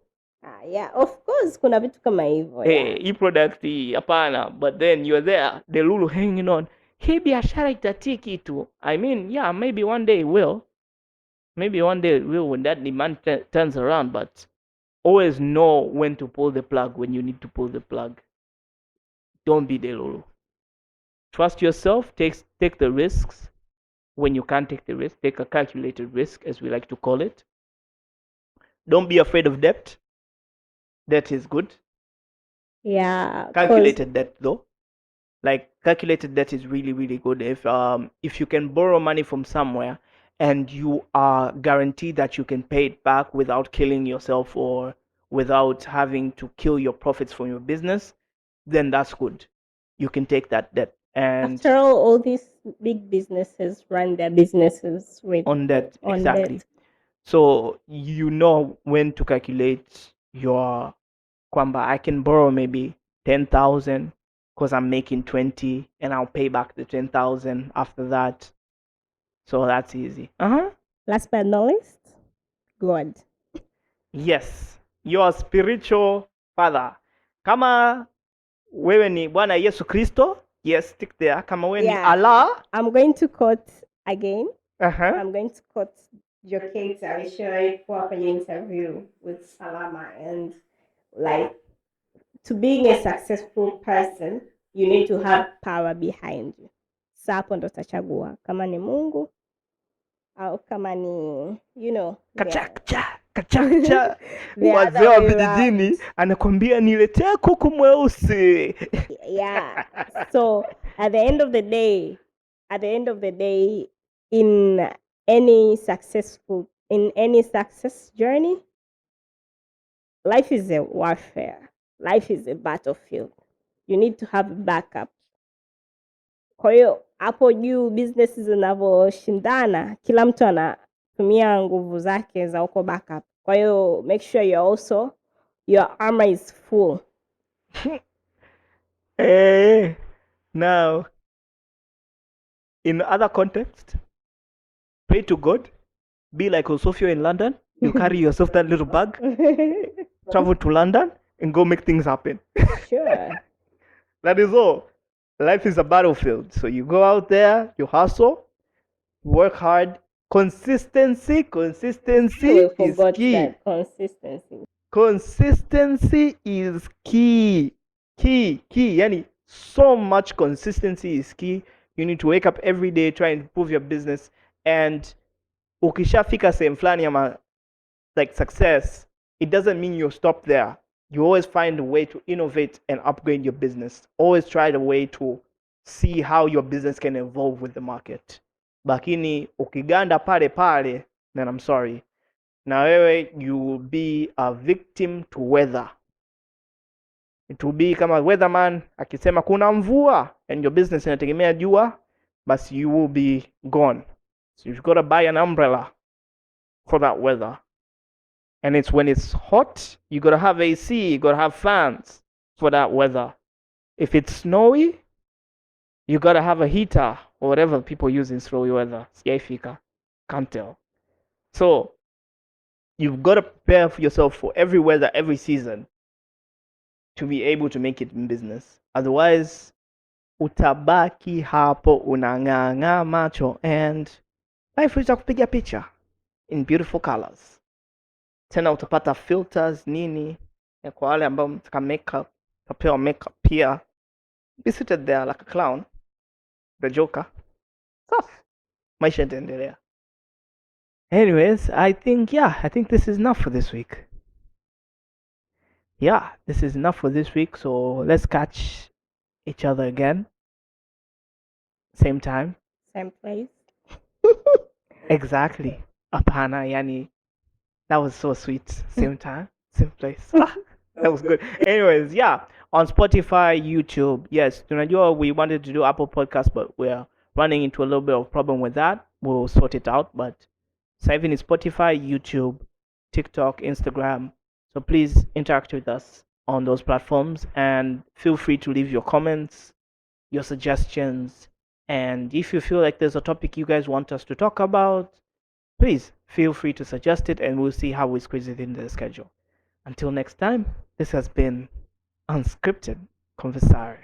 Yeah, of course kuna vitu kama hivyo. Hii product hii hapana, but then you're there, delulu hanging on. Hii biashara itatiki tu. I mean, yeah, maybe one day it will. Maybe one day it will when that demand turns around, but always know when to pull the plug when you need to pull the plug. Don't be delulu. Trust yourself, take the risks. When you can't take the risk, take a calculated risk, as we like to call it. Don't be afraid of debt. Debt is good. Yeah. Calculated debt though. Like calculated debt is really, really good. If you can borrow money from somewhere and you are guaranteed that you can pay it back without killing yourself or without having to kill your profits from your business, then that's good. You can take that debt. And after all these big businesses run their businesses on debt. Exactly. So you know when to calculate your kwamba I can borrow maybe 10,000 because I'm making 20 and I'll pay back the 10,000 after that. So that's easy. Last but not least, God. Yes, your spiritual father. Kama wewe ni Bwana Yesu Kristo, yes, stick there. Kama wewe ni Allah. I'm going to quote again. I'm going to quote Jokate alishawahi kuwa kwenye interview with Salama, and like, to being a successful person you need to have power behind you. Sasa hapo ndo utachagua kama ni Mungu au kama ni kachacha wazee wa vijijini anakwambia niletee kuku mweusi. Yeah. So at the end of the day, in any success journey, life is a warfare. Life is a battlefield. You need to have backup. Kwa hiyo hapo juu business zinavyoshindana, kila mtu anatumia nguvu zake za uko backup. Kwa hiyo make sure your armor is full. Now, in other context, pray to God. Be like Osofio in London. You carry yourself that little bag, travel to London, and go make things happen. Sure. That is all. Life is a battlefield. So you go out there, you hustle, work hard. Consistency is key. Consistency is key. Yani, so much consistency is key. You need to wake up every day, try and improve your business. And ukishafika sehemu flani ama like success, it doesn't mean you stop there. You always find a way to innovate and upgrade your business. Always try the way to see how your business can evolve with the market. Lakini ukiganda pale, then I'm sorry. Na wewe, you will be a victim to weather. It will be kama weatherman akisema kuna mvua and your business inategemea jua, but you will be gone. So you've got to buy an umbrella for that weather. And it's when it's hot, you got to have AC, you got to have fans for that weather. If it's snowy, you got to have a heater or whatever people use in snowy weather. Sijaifika. Can't tell. So, you've got to prepare for yourself for every weather, every season. to be able to make it in business. Otherwise, utabaki hapo unang'ang'a macho and life itakupiga picha in beautiful colors. Tena utapata filters nini, kwa wale ambao mtaka makeup, utapewa makeup pia. Be seated there like a clown, the Joker. Safi, maisha itaendelea. Anyways, I think this is enough for this week. Yeah, this is enough for this week. So let's catch each other again. Same time. Same place. Exactly. Apana, yani. That was so sweet. Same time, same place. That was good. Anyways, yeah. On Spotify, YouTube. Yes, tunajua we wanted to do Apple Podcast, but we're running into a little bit of problem with that. We'll sort it out. But saving is Spotify, YouTube, TikTok, Instagram. So please interact with us on those platforms and feel free to leave your comments, your suggestions, and if you feel like there's a topic you guys want us to talk about, please feel free to suggest it and we'll see how we squeeze it into the schedule. Until next time, this has been Unscripted Conversare.